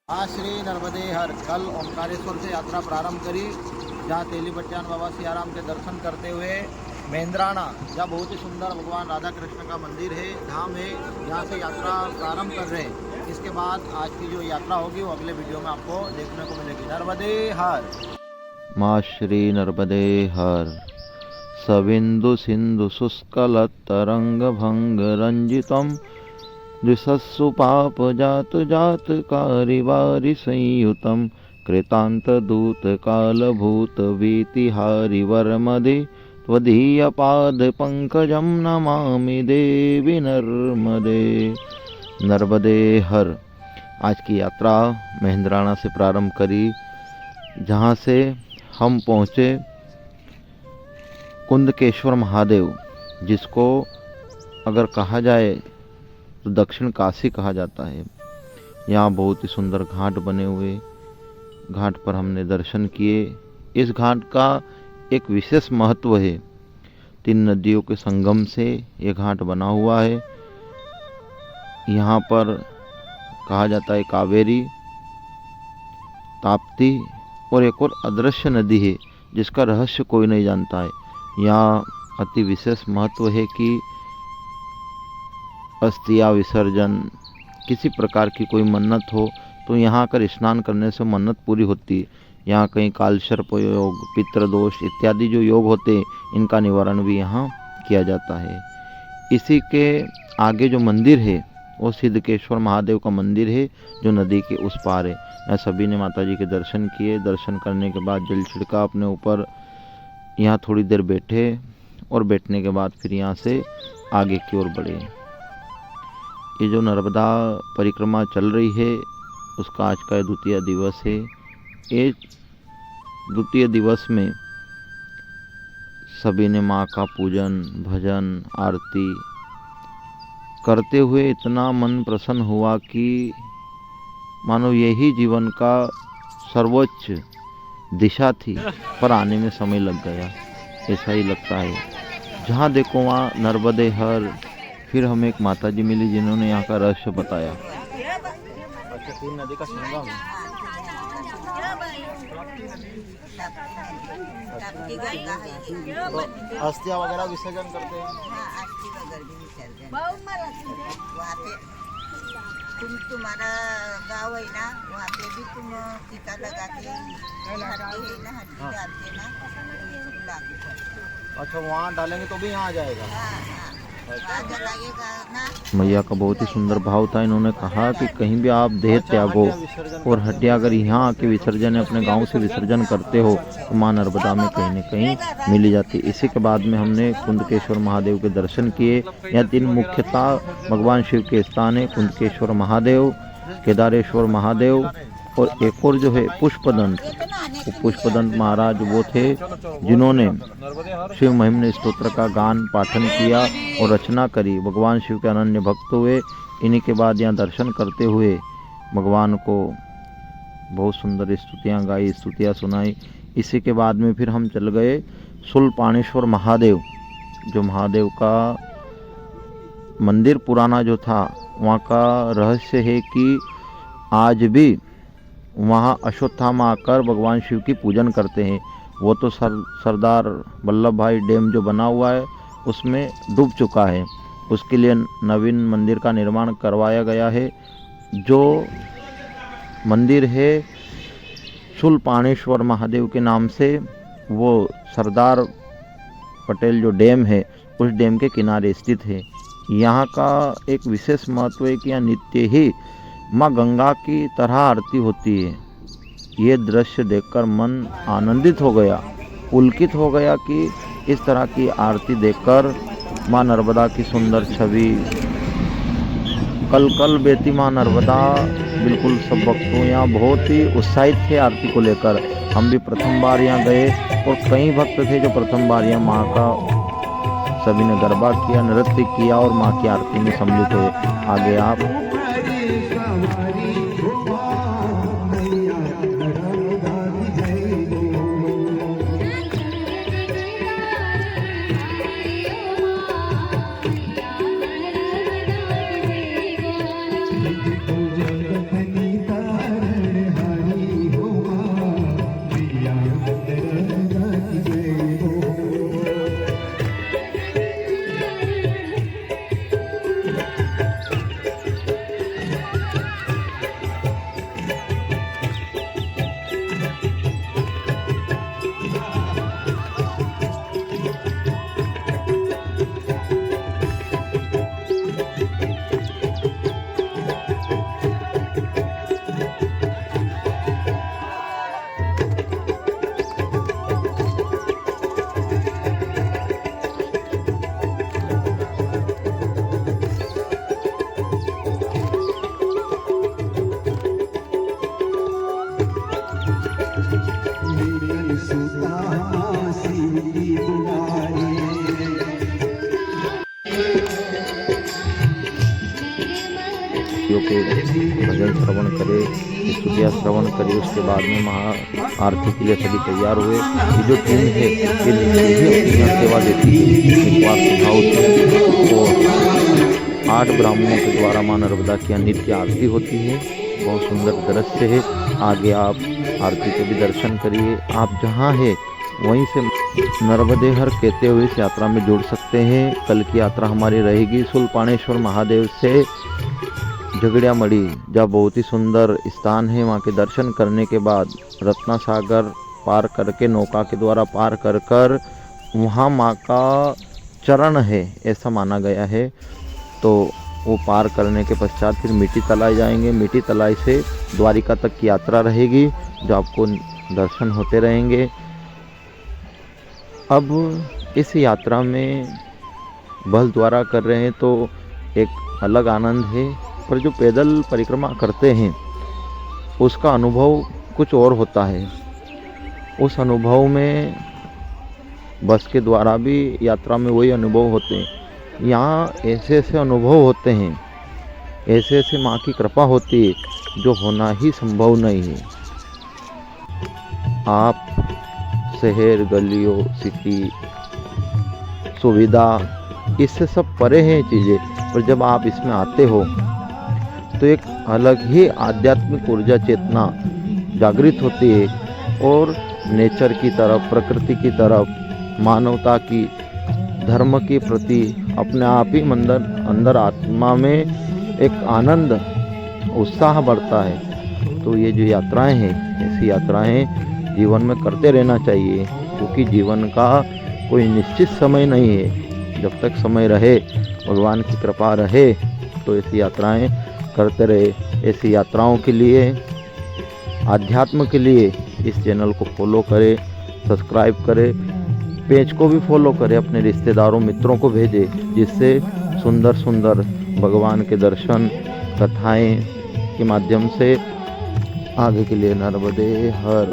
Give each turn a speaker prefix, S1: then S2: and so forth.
S1: आज श्री नर्मदे हर कल ओंकारेश्वर से यात्रा प्रारंभ करी, जहाँ तेलीपट्टियान बाबा सियाराम के दर्शन करते हुए मेंद्राना, जहाँ बहुत ही सुंदर भगवान राधा कृष्ण का मंदिर है, धाम है, यहाँ से यात्रा प्रारंभ कर रहे हैं। इसके बाद आज की जो यात्रा होगी वो अगले वीडियो में आपको देखने को मिलेगी। नर्मदे हर।
S2: माँ श्री नर्मदे हर। सविंदु सिंधु शुष्कल तरंग भंग रंजितम द्विशस्सु पाप जात जात कारिवारि संयुतम कृतांत दूत काल भूत वीतिहारि वर्मदे त्वदीय पाद पंकजम नमामि देवी नर्मदे। नर्मदे हर। आज की यात्रा मेंद्राना से प्रारंभ करी, जहाँ से हम पहुँचे कुंदकेश्वर महादेव, जिसको अगर कहा जाए तो दक्षिण काशी कहा जाता है। यहाँ बहुत ही सुंदर घाट बने हुए, घाट पर हमने दर्शन किए। इस घाट का एक विशेष महत्व है। 3 नदियों के संगम से ये घाट बना हुआ है। यहाँ पर कहा जाता है कावेरी, ताप्ती और एक और अदृश्य नदी है जिसका रहस्य कोई नहीं जानता है। यहाँ अति विशेष महत्व है कि अस्थिया विसर्जन, किसी प्रकार की कोई मन्नत हो तो यहाँ आकर स्नान करने से मन्नत पूरी होती है। यहाँ कहीं कालसर्प योग, पितृदोष इत्यादि जो योग होते हैं, इनका निवारण भी यहाँ किया जाता है। इसी के आगे जो मंदिर है वो सिद्धकेश्वर महादेव का मंदिर है, जो नदी के उस पार है। यहाँ सभी ने माता जी के दर्शन किए। दर्शन करने के बाद जल छिड़का अपने ऊपर, यहाँ थोड़ी देर बैठे और बैठने के बाद फिर यहाँ से आगे की ओर बढ़े। ये जो नर्मदा परिक्रमा चल रही है उसका आज का द्वितीय दिवस है। ये द्वितीय दिवस में सभी ने माँ का पूजन, भजन, आरती करते हुए इतना मन प्रसन्न हुआ कि मानो यही जीवन का सर्वोच्च दिशा थी, पर आने में समय लग गया, ऐसा ही लगता है। जहाँ देखो वहाँ नर्मदे हर। फिर हमें एक माता जी मिली जिन्होंने यहाँ का रहस्य बताया।
S1: अच्छा, 3 नदी का संगम है। तो अस्थिया वगैरह विसर्जन करते हैं।
S3: तुम्हारा गाँव है ना, वहाँ पे भी तुम टीका लगा के हड्डी है ना, हड्डी डालते ना, लागू करते।
S1: अच्छा, वहाँ डालेंगे तो भी यहाँ आ जाएगा।
S2: मैया का बहुत ही सुंदर भाव था। इन्होंने कहा कि कहीं भी आप देह त्यागो और हड्डियाँ अगर यहाँ आके विसर्जन अपने गांव से विसर्जन करते हो तो माँ नर्मदा में कहीं न कहीं मिली जाती। इसी के बाद में हमने कुंदकेश्वर महादेव के दर्शन किए। यहाँ 3 मुख्यतः भगवान शिव के स्थान है, कुंदकेश्वर महादेव, केदारेश्वर महादेव और एक और जो है पुष्पदंत। वो पुष्पदंत महाराज वो थे जिन्होंने शिव महिम्न स्तोत्र का गान पाठन किया और रचना करी। भगवान शिव के अनन्य भक्त हुए। इन्हीं के बाद यहाँ दर्शन करते हुए भगवान को बहुत सुंदर स्तुतियाँ गाई, स्तुतियाँ सुनाई। इसी के बाद में फिर हम चल गए शूलपाणेश्वर महादेव, जो महादेव का मंदिर पुराना जो था, वहाँ का रहस्य है कि आज भी वहाँ अश्वत्थामा आकर भगवान शिव की पूजन करते हैं। वो तो सरदार वल्लभ भाई डैम जो बना हुआ है उसमें डूब चुका है। उसके लिए नवीन मंदिर का निर्माण करवाया गया है। जो मंदिर है शूलपाणेश्वर महादेव के नाम से, वो सरदार पटेल जो डैम है उस डैम के किनारे स्थित है। यहाँ का एक विशेष महत्व है कि यहाँ नित्य ही माँ गंगा की तरह आरती होती है। ये दृश्य देखकर मन आनंदित हो गया, पुलकित हो गया कि इस तरह की आरती देखकर माँ नर्मदा की सुंदर छवि, कल कल बेती माँ नर्मदा। बिल्कुल सब भक्तों यहाँ बहुत ही उत्साहित थे आरती को लेकर। हम भी प्रथम बार यहाँ गए और कई भक्त थे जो प्रथम बार यहाँ माँ का सभी ने गरबा किया, नृत्य किया और माँ की आरती में सम्मिलित हुए। आगे आप
S4: जय
S2: के भजन श्रवण करे, स्तुतियाँ श्रवण करे। उसके बाद में महा आरती के लिए सभी तैयार हुए। ये जो टीम है ये नीचे ही अपनी यहाँ सेवा देती है निस्वार्थ भाव से। और 8 ब्राह्मणों के द्वारा माँ नर्मदा की नित्य आरती होती है। बहुत सुंदर दृश्य है। आगे आप आरती के भी दर्शन करिए। आप जहाँ है वहीं से नर्मदे हर कहते हुए इस यात्रा में जुड़ सकते हैं। कल की यात्रा हमारी रहेगी शूलपाणेश्वर महादेव से झगड़ियामढ़ी, जहाँ बहुत ही सुंदर स्थान है। वहाँ के दर्शन करने के बाद रत्ना सागर पार करके नौका के द्वारा पार कर वहाँ माँ का चरण है ऐसा माना गया है। तो वो पार करने के पश्चात फिर मिट्टी तलाई जाएंगे। मिट्टी तलाई से द्वारिका तक की यात्रा रहेगी, जो आपको दर्शन होते रहेंगे। अब इस यात्रा में बल द्वारा कर रहे हैं तो एक अलग आनंद है, पर जो पैदल परिक्रमा करते हैं उसका अनुभव कुछ और होता है। उस अनुभव में बस के द्वारा भी यात्रा में वही अनुभव होते हैं। यहाँ ऐसे ऐसे अनुभव होते हैं, ऐसे ऐसे माँ की कृपा होती है जो होना ही संभव नहीं है। आप शहर गलियों सिटी सुविधा इससे सब परे हैं चीज़ें, पर जब आप इसमें आते हो तो एक अलग ही आध्यात्मिक ऊर्जा चेतना जागृत होती है और नेचर की तरफ, प्रकृति की तरफ, मानवता की, धर्म के प्रति अपने आप ही अंदर आत्मा में एक आनंद उत्साह बढ़ता है। तो ये जो यात्राएं हैं ऐसी यात्राएं जीवन में करते रहना चाहिए, क्योंकि जीवन का कोई निश्चित समय नहीं है। जब तक समय रहे, भगवान की कृपा रहे, तो ऐसी यात्राएं करते रहे। ऐसी यात्राओं के लिए, आध्यात्म के लिए इस चैनल को फॉलो करें, सब्सक्राइब करें, पेज को भी फॉलो करें, अपने रिश्तेदारों मित्रों को भेजें, जिससे सुंदर सुंदर भगवान के दर्शन कथाएं के माध्यम से आगे के लिए नर्मदे हर